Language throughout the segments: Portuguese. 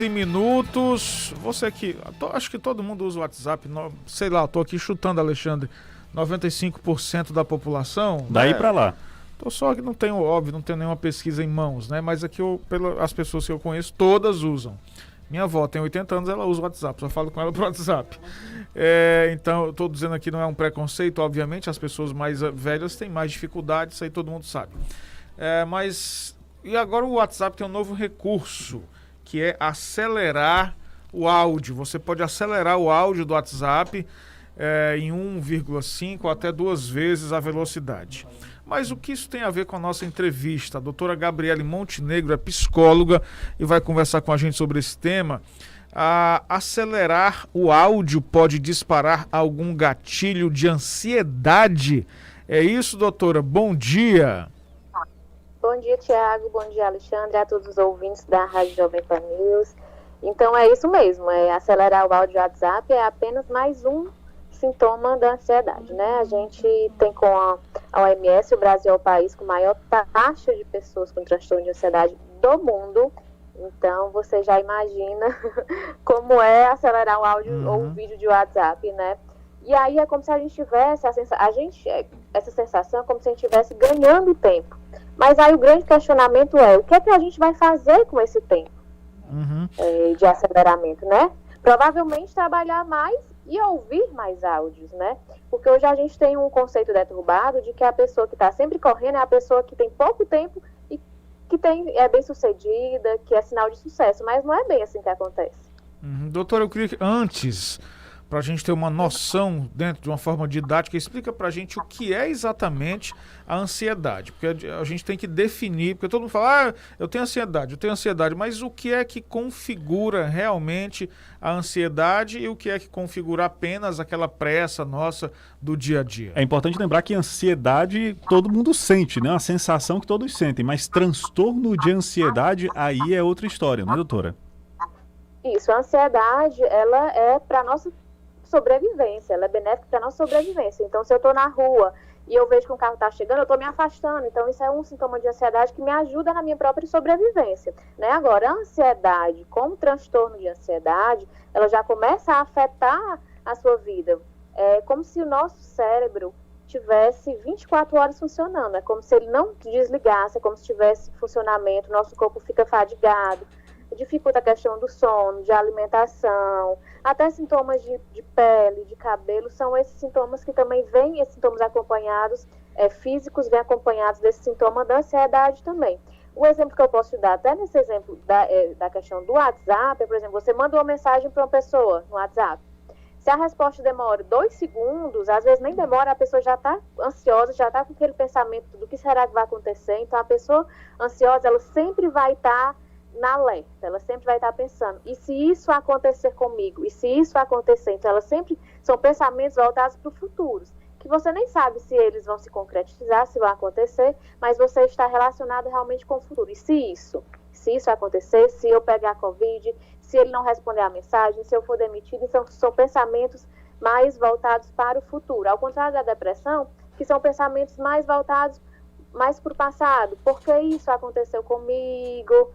minutos. Você aqui, acho que todo mundo usa o WhatsApp, sei lá, eu tô aqui chutando, Alexandre, 95% da população. Daí né? pra lá. Tô só que não tenho nenhuma pesquisa em mãos, né? Mas aqui as pessoas que eu conheço, todas usam. Minha avó tem 80 anos, ela usa o WhatsApp, só falo com ela pro WhatsApp. Então, eu tô dizendo aqui, não é um preconceito, obviamente, as pessoas mais velhas têm mais dificuldade, isso aí todo mundo sabe. E agora o WhatsApp tem um novo recurso, que é acelerar o áudio. Você pode acelerar o áudio do WhatsApp em 1,5 até 2 vezes a velocidade. Mas o que isso tem a ver com a nossa entrevista? A doutora Gabriele Montenegro é psicóloga e vai conversar com a gente sobre esse tema. Acelerar o áudio pode disparar algum gatilho de ansiedade? É isso, doutora? Bom dia. Bom dia, Tiago. Bom dia, Alexandre, a todos os ouvintes da Rádio Jovem Pan News. Então é isso mesmo, acelerar o áudio WhatsApp é apenas mais um sintoma da ansiedade, né? A gente tem com a OMS, o Brasil é o país com maior taxa de pessoas com transtorno de ansiedade do mundo. Então você já imagina como é acelerar um áudio ou um vídeo de WhatsApp, né? E aí é como se a gente tivesse essa sensação é como se a gente estivesse ganhando tempo. Mas aí o grande questionamento é, o que é que a gente vai fazer com esse tempo de aceleramento, né? Provavelmente trabalhar mais e ouvir mais áudios, né? Porque hoje a gente tem um conceito deturbado de que a pessoa que está sempre correndo é a pessoa que tem pouco tempo e que é bem sucedida, que é sinal de sucesso, mas não é bem assim que acontece. Doutora, eu queria que antes, para a gente ter uma noção dentro de uma forma didática, explica para a gente o que é exatamente a ansiedade, porque a gente tem que definir, porque todo mundo fala, eu tenho ansiedade, mas o que é que configura realmente a ansiedade e o que é que configura apenas aquela pressa nossa do dia a dia? É importante lembrar que ansiedade todo mundo sente, né? Uma sensação que todos sentem, mas transtorno de ansiedade aí é outra história, né, doutora? Isso, a ansiedade, ela é para nossa sobrevivência, ela é benéfica para a nossa sobrevivência. Então, se eu estou na rua e eu vejo que um carro está chegando, eu estou me afastando. Então, isso é um sintoma de ansiedade que me ajuda na minha própria sobrevivência, né? Agora, a ansiedade, como transtorno de ansiedade, ela já começa a afetar a sua vida. É como se o nosso cérebro tivesse 24 horas funcionando. É como se ele não desligasse, é como se tivesse funcionamento, nosso corpo fica fadigado, dificulta a questão do sono, de alimentação, até sintomas de pele, de cabelo, são esses sintomas que também vêm, esses sintomas acompanhados, físicos, vêm acompanhados desse sintoma da ansiedade também. O exemplo que eu posso te dar, até nesse exemplo da questão do WhatsApp, por exemplo, você manda uma mensagem para uma pessoa no WhatsApp, se a resposta demora 2 segundos, às vezes nem demora, a pessoa já está ansiosa, já está com aquele pensamento do que será que vai acontecer, então a pessoa ansiosa, ela sempre vai estar na alerta, ela sempre vai estar pensando, e se isso acontecer comigo, e se isso acontecer, então ela sempre são pensamentos voltados para o futuro, que você nem sabe se eles vão se concretizar, se vão acontecer, mas você está relacionado realmente com o futuro, e se isso acontecer, se eu pegar a Covid, se ele não responder a mensagem, se eu for demitido, então são pensamentos mais voltados para o futuro, ao contrário da depressão, que são pensamentos mais voltados mais para o passado, porque isso aconteceu comigo.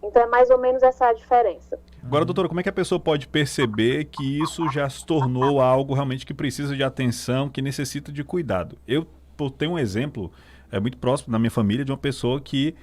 Então é mais ou menos essa a diferença. Agora, doutora, como é que a pessoa pode perceber que isso já se tornou algo realmente que precisa de atenção, que necessita de cuidado? Eu tenho um exemplo muito próximo na minha família de uma pessoa que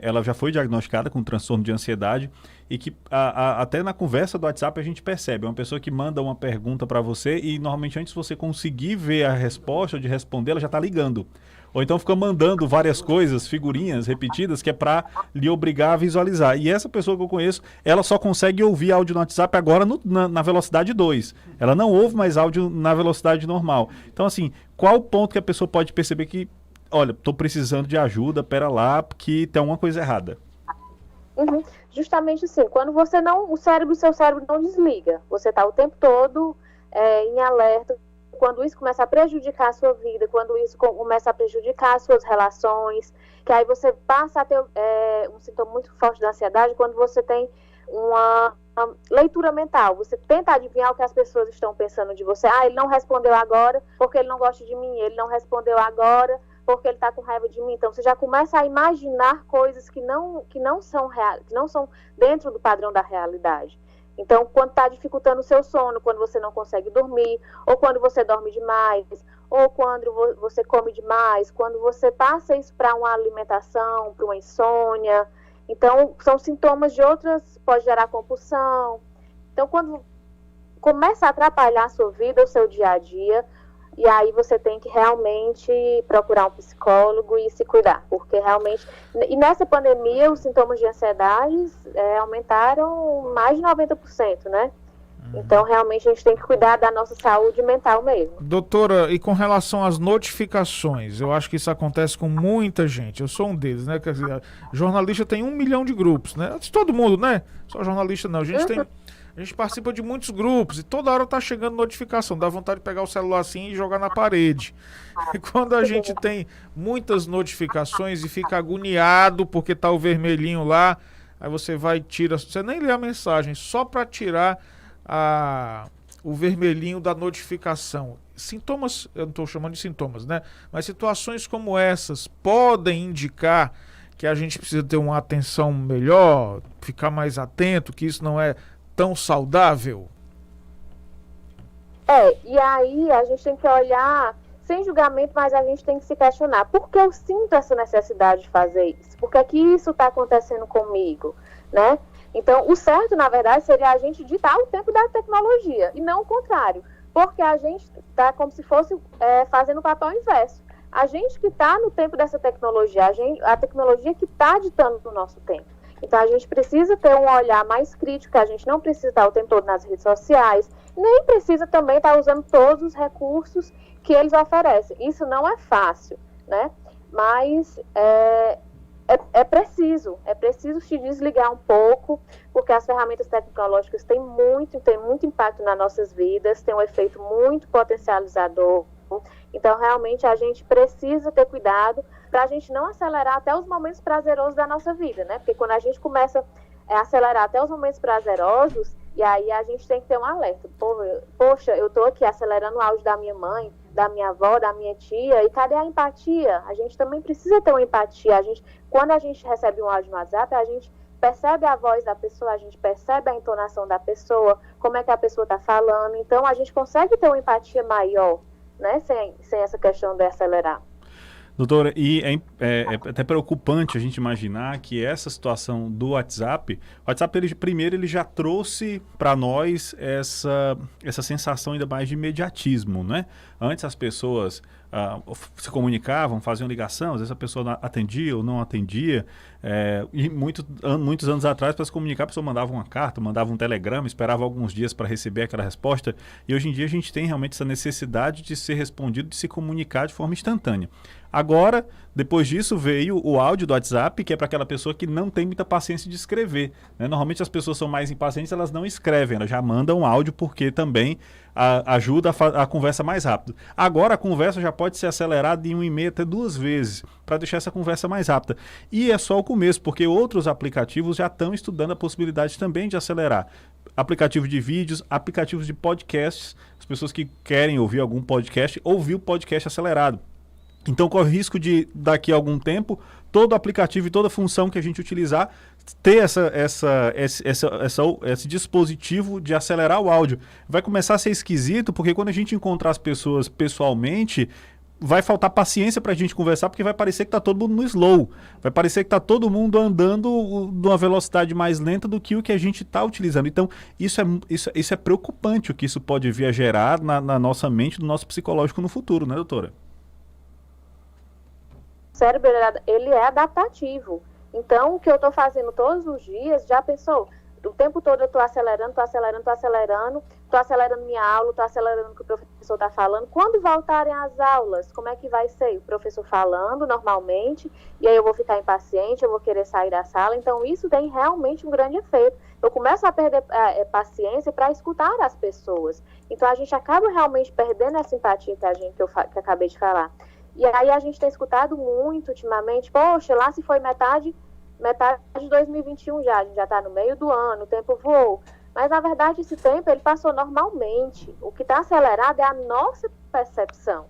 ela já foi diagnosticada com transtorno de ansiedade e que até na conversa do WhatsApp a gente percebe, é uma pessoa que manda uma pergunta para você e normalmente antes de você conseguir ver a resposta ou de responder, ela já está ligando. Ou então fica mandando várias coisas, figurinhas repetidas, que é para lhe obrigar a visualizar. E essa pessoa que eu conheço, ela só consegue ouvir áudio no WhatsApp agora na velocidade 2. Ela não ouve mais áudio na velocidade normal. Então, assim, qual o ponto que a pessoa pode perceber que, olha, estou precisando de ajuda, pera lá, porque tem alguma coisa errada? Justamente assim, quando o seu cérebro não desliga, você está o tempo todo em alerta, quando isso começa a prejudicar a sua vida, quando isso começa a prejudicar as suas relações, que aí você passa a ter um sintoma muito forte da ansiedade, quando você tem uma leitura mental, você tenta adivinhar o que as pessoas estão pensando de você. Ele não respondeu agora porque ele não gosta de mim, ele não respondeu agora porque ele está com raiva de mim. Então, você já começa a imaginar coisas que não são dentro do padrão da realidade. Então, quando está dificultando o seu sono, quando você não consegue dormir, ou quando você dorme demais, ou quando você come demais, quando você passa isso para uma alimentação, para uma insônia. Então, são sintomas de outras, pode gerar compulsão. Então, quando começa a atrapalhar a sua vida, o seu dia a dia, e aí você tem que realmente procurar um psicólogo e se cuidar, porque realmente... E nessa pandemia, os sintomas de ansiedade aumentaram mais de 90%, né? Então, realmente, a gente tem que cuidar da nossa saúde mental mesmo. Doutora, e com relação às notificações, eu acho que isso acontece com muita gente. Eu sou um deles, né? Quer dizer, jornalista tem 1 milhão de grupos, né? Todo mundo, né? Só jornalista não. A gente participa de muitos grupos e toda hora tá chegando notificação. Dá vontade de pegar o celular assim e jogar na parede. E quando a gente tem muitas notificações e fica agoniado porque tá o vermelhinho lá, aí você vai e tira... Você nem lê a mensagem, só para tirar o vermelhinho da notificação. Sintomas, eu não estou chamando de sintomas, né? Mas situações como essas podem indicar que a gente precisa ter uma atenção melhor, ficar mais atento, que isso não é tão saudável? E aí a gente tem que olhar sem julgamento, mas a gente tem que se questionar. Por que eu sinto essa necessidade de fazer isso? Por que é que isso está acontecendo comigo, né? Então, o certo, na verdade, seria a gente ditar o tempo da tecnologia, e não o contrário, porque a gente está como se fosse fazendo o papel inverso. A gente que está no tempo dessa tecnologia, a tecnologia que está ditando o nosso tempo. Então, a gente precisa ter um olhar mais crítico, a gente não precisa estar o tempo todo nas redes sociais, nem precisa também estar usando todos os recursos que eles oferecem. Isso não é fácil, né? Mas é preciso se desligar um pouco, porque as ferramentas tecnológicas têm muito impacto nas nossas vidas, têm um efeito muito potencializador. Então, realmente, a gente precisa ter cuidado para a gente não acelerar até os momentos prazerosos da nossa vida, né? Porque quando a gente começa a acelerar até os momentos prazerosos, e aí a gente tem que ter um alerta. Poxa, eu estou aqui acelerando o áudio da minha mãe, da minha avó, da minha tia, e cadê a empatia? A gente também precisa ter uma empatia. Quando a gente recebe um áudio no WhatsApp, a gente percebe a voz da pessoa, a gente percebe a entonação da pessoa, como é que a pessoa está falando. Então, a gente consegue ter uma empatia maior, né? Sem essa questão de acelerar. Doutora, e é até preocupante a gente imaginar que essa situação do WhatsApp, ele já trouxe para nós essa sensação ainda mais de imediatismo, né? Antes as pessoas se comunicavam, faziam ligação, às vezes a pessoa atendia ou não atendia, e muitos anos atrás, para se comunicar, a pessoa mandava uma carta, mandava um telegrama, esperava alguns dias para receber aquela resposta, e hoje em dia a gente tem realmente essa necessidade de ser respondido, de se comunicar de forma instantânea. Agora, depois disso, veio o áudio do WhatsApp, que é para aquela pessoa que não tem muita paciência de escrever, né? Normalmente as pessoas são mais impacientes, elas não escrevem, elas já mandam áudio porque também ajuda a conversa mais rápido. Agora a conversa já pode ser acelerada em 1,5 até 2 vezes, para deixar essa conversa mais rápida. E é só o começo, porque outros aplicativos já estão estudando a possibilidade também de acelerar. Aplicativo de vídeos, aplicativos de podcasts, as pessoas que querem ouvir algum podcast, ouvir o podcast acelerado. Então corre o risco de, daqui a algum tempo, todo aplicativo e toda função que a gente utilizar, ter esse dispositivo de acelerar o áudio. Vai começar a ser esquisito, porque quando a gente encontrar as pessoas pessoalmente, vai faltar paciência para a gente conversar, porque vai parecer que está todo mundo no slow. Vai parecer que está todo mundo andando numa velocidade mais lenta do que o que a gente está utilizando. Então, isso é preocupante, o que isso pode vir a gerar na nossa mente, no nosso psicológico no futuro, né, doutora? O cérebro, ele é adaptativo. Então, o que eu estou fazendo todos os dias, já pensou? O tempo todo eu estou acelerando minha aula, estou acelerando o que o professor está falando. Quando voltarem às aulas, como é que vai ser? O professor falando normalmente, e aí eu vou ficar impaciente, eu vou querer sair da sala. Então, isso tem realmente um grande efeito. Eu começo a perder paciência para escutar as pessoas. Então, a gente acaba realmente perdendo essa empatia que eu acabei de falar. E aí a gente tem escutado muito ultimamente, poxa, lá se foi metade de 2021 já, a gente já está no meio do ano, o tempo voou. Mas, na verdade, esse tempo ele passou normalmente. O que está acelerado é a nossa percepção.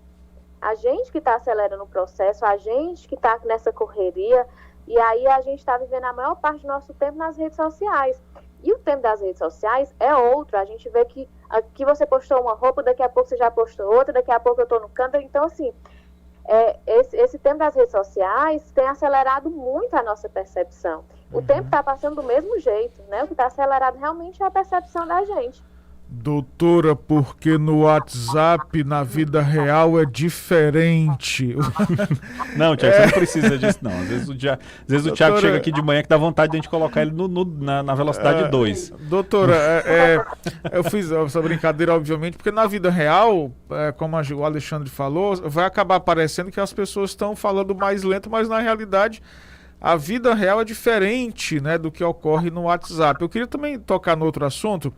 A gente que está acelerando o processo, a gente que está nessa correria, e aí a gente está vivendo a maior parte do nosso tempo nas redes sociais. E o tempo das redes sociais é outro. A gente vê que aqui você postou uma roupa, daqui a pouco você já postou outra, daqui a pouco eu estou no canto. Então, assim, esse tempo das redes sociais tem acelerado muito a nossa percepção. O tempo está passando do mesmo jeito, né? O que está acelerado realmente é a percepção da gente. Doutora, porque no WhatsApp, na vida real, é diferente. Não, Tiago, você não precisa disso, não. Às vezes o Doutora, Tiago chega aqui de manhã que dá vontade de a gente colocar ele na velocidade 2. Doutora, eu fiz essa brincadeira, obviamente, porque na vida real, como o Alexandre falou, vai acabar parecendo que as pessoas estão falando mais lento, mas na realidade a vida real é diferente, né, do que ocorre no WhatsApp. Eu queria também tocar no outro assunto,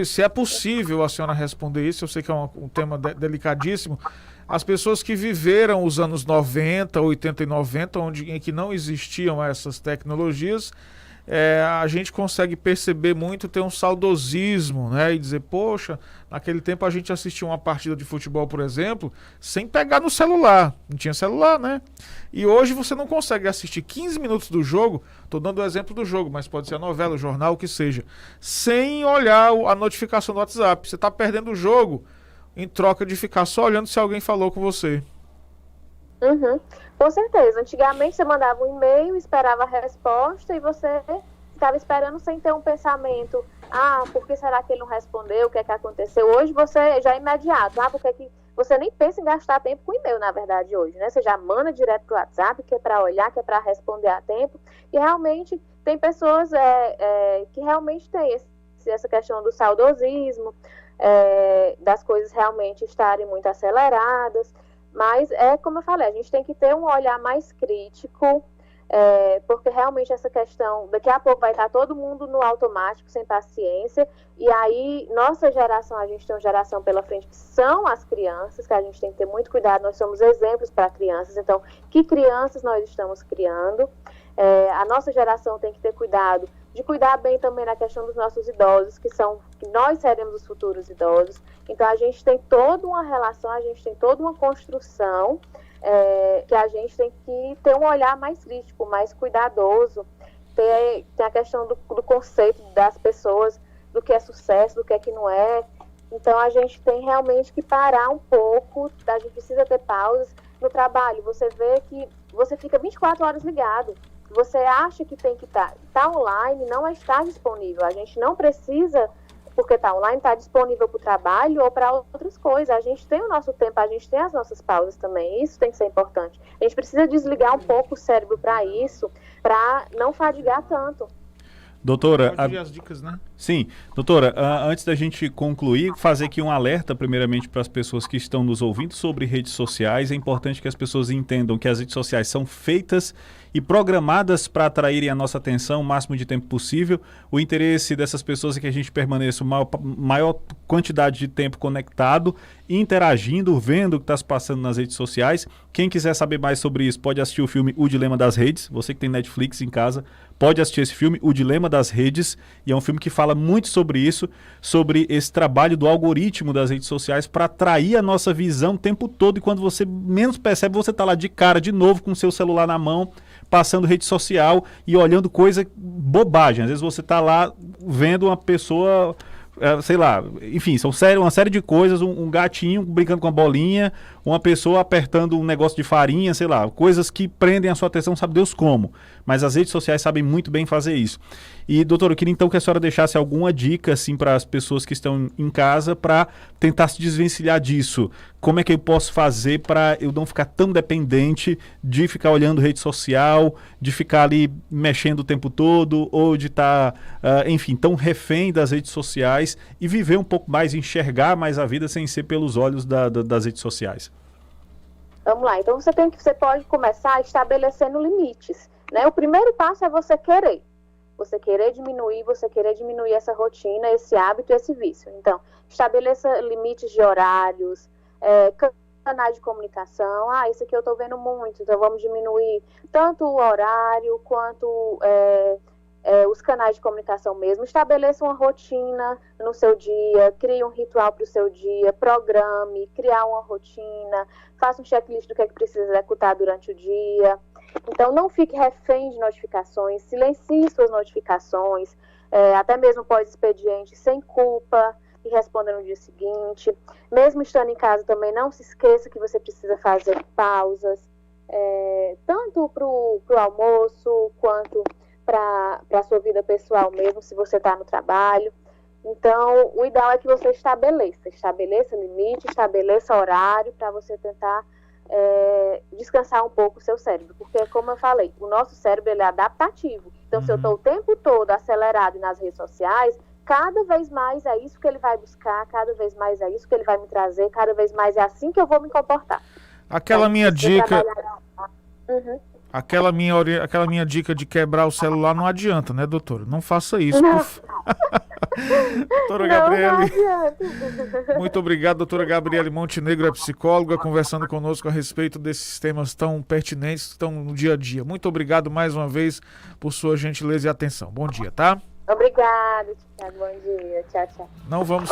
se é possível a senhora responder isso, eu sei que é um tema delicadíssimo. As pessoas que viveram os anos 90, 80 e 90, em que não existiam essas tecnologias, a gente consegue perceber muito, ter um saudosismo, né? E dizer, poxa, naquele tempo a gente assistia uma partida de futebol, por exemplo, sem pegar no celular. Não tinha celular, né? E hoje você não consegue assistir 15 minutos do jogo, estou dando o exemplo do jogo, mas pode ser a novela, o jornal, o que seja, sem olhar a notificação do WhatsApp. Você está perdendo o jogo em troca de ficar só olhando se alguém falou com você. Uhum. Com certeza. Antigamente você mandava um e-mail, esperava a resposta e você ficava esperando sem ter um pensamento. Por que será que ele não respondeu? O que é que aconteceu? Hoje você já é imediato. Porque que você nem pensa em gastar tempo com e-mail, na verdade, hoje, né? Você já manda direto pro WhatsApp, que é para olhar, que é para responder a tempo. E realmente tem pessoas que realmente têm essa questão do saudosismo, das coisas realmente estarem muito aceleradas. Mas como eu falei, a gente tem que ter um olhar mais crítico, porque realmente essa questão, daqui a pouco vai estar todo mundo no automático, sem paciência, e aí nossa geração, a gente tem uma geração pela frente que são as crianças, que a gente tem que ter muito cuidado, nós somos exemplos para crianças, então que crianças nós estamos criando? A nossa geração tem que ter cuidado de cuidar bem também na questão dos nossos idosos, que nós seremos os futuros idosos. Então a gente tem toda uma relação, a gente tem toda uma construção que a gente tem que ter um olhar mais crítico, mais cuidadoso. Tem a questão do conceito das pessoas, do que é sucesso, do que é que não é. Então a gente tem realmente que parar um pouco, a gente precisa ter pausas. No trabalho, você vê que você fica 24 horas ligado. Você acha que tem que estar online, não está disponível. A gente não precisa, porque está online, estar disponível para o trabalho ou para outras coisas. A gente tem o nosso tempo, a gente tem as nossas pausas também. Isso tem que ser importante. A gente precisa desligar um pouco o cérebro para isso, para não fadigar tanto. Doutora, as dicas, né? Sim, doutora, antes da gente concluir, fazer aqui um alerta primeiramente para as pessoas que estão nos ouvindo sobre redes sociais. É importante que as pessoas entendam que as redes sociais são feitas e programadas para atraírem a nossa atenção o máximo de tempo possível. O interesse dessas pessoas é que a gente permaneça maior quantidade de tempo conectado, interagindo, vendo o que está se passando nas redes sociais. Quem quiser saber mais sobre isso pode assistir o filme O Dilema das Redes. Você que tem Netflix em casa pode assistir esse filme, O Dilema das Redes, e é um filme que fala muito sobre isso, sobre esse trabalho do algoritmo das redes sociais para atrair a nossa visão o tempo todo, e quando você menos percebe, você está lá de cara de novo com o seu celular na mão, passando rede social e olhando coisa bobagem. Às vezes você está lá vendo uma pessoa, sei lá, enfim, uma série de coisas, um gatinho brincando com a bolinha, uma pessoa apertando um negócio de farinha, sei lá, coisas que prendem a sua atenção, sabe Deus como. Mas as redes sociais sabem muito bem fazer isso. E, doutor, eu queria então que a senhora deixasse alguma dica, assim, para as pessoas que estão em casa para tentar se desvencilhar disso. Como é que eu posso fazer para eu não ficar tão dependente de ficar olhando rede social, de ficar ali mexendo o tempo todo, ou de estar, enfim, tão refém das redes sociais e viver um pouco mais, enxergar mais a vida sem ser pelos olhos das redes sociais? Vamos lá, então você pode começar estabelecendo limites, né? O primeiro passo é você querer diminuir essa rotina, esse hábito, esse vício. Então, estabeleça limites de horários, canais de comunicação. Isso aqui eu estou vendo muito, então vamos diminuir tanto o horário quanto os canais de comunicação mesmo. Estabeleça uma rotina no seu dia, crie um ritual para o seu dia, programe, criar uma rotina, faça um checklist do que é que precisa executar durante o dia. Então, não fique refém de notificações, silencie suas notificações, até mesmo pós-expediente, sem culpa, e responda no dia seguinte. Mesmo estando em casa também, não se esqueça que você precisa fazer pausas, tanto para o almoço, quanto para a sua vida pessoal mesmo, se você está no trabalho. Então, o ideal é que você estabeleça limite, estabeleça horário para você tentar descansar um pouco o seu cérebro, porque, como eu falei, o nosso cérebro ele é adaptativo. Então, se eu estou o tempo todo acelerado nas redes sociais, cada vez mais é isso que ele vai buscar, cada vez mais é isso que ele vai me trazer, cada vez mais é assim que eu vou me comportar. Aquela minha dica... Uhum. Aquela minha dica de quebrar o celular não adianta, né, doutora? Não faça isso. Doutora Gabriele, muito obrigado, doutora Gabriele Montenegro, é psicóloga, conversando conosco a respeito desses temas tão pertinentes que estão no dia a dia. Muito obrigado mais uma vez por sua gentileza e atenção. Bom dia, tá? Obrigada, Thiago. Bom dia. Tchau, tchau. Não vamos